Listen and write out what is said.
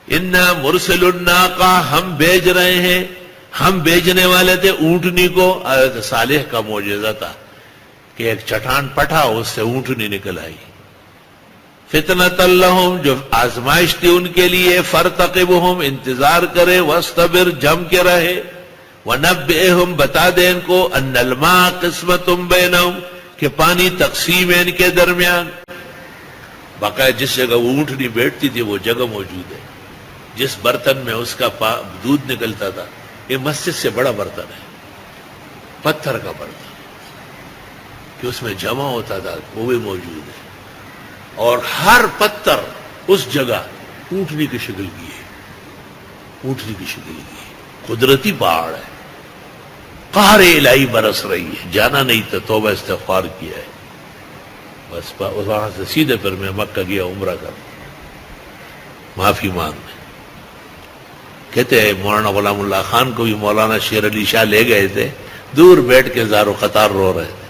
انا مرسل الناقہ، ہم بھیج رہے ہیں، ہم بھیجنے والے تھے اونٹنی کو۔ حضرت صالح کا معجزہ تھا کہ ایک چٹان پٹھا، اس سے اونٹنی نکل آئی۔ فتنۃ لہم، جو آزمائش تھی ان کے لیے، فرتقبہم، انتظار کرے، واصطبر، جم کے رہے، ونبئہم، بتا دے ان کو، ان الماء قسمۃ بینہم، کہ پانی تقسیم ہے ان کے درمیان۔ باقاعدہ جس جگہ وہ اونٹنی بیٹھتی تھی وہ جگہ موجود ہے، جس برتن میں اس کا دودھ نکلتا تھا، یہ مسجد سے بڑا برتن ہے، پتھر کا برتن کہ اس میں جمع ہوتا تھا، وہ بھی موجود ہے۔ اور ہر پتھر اس جگہ اونٹنی کی شکل کی ہے، اونٹنی کی شکل کی ہے۔ قدرتی پہاڑ ہے، قہر الہی برس رہی ہے، جانا نہیں تھا، توبہ استغفار کیا ہے، بس وہاں سے سیدھے پر میں مکہ گیا عمرہ کر معافی مانگنے۔ کہتے ہیں مولانا غلام اللہ خان کو بھی مولانا شیر علی شاہ لے گئے تھے، دور بیٹھ کے زار و قطار رو رہے تھے۔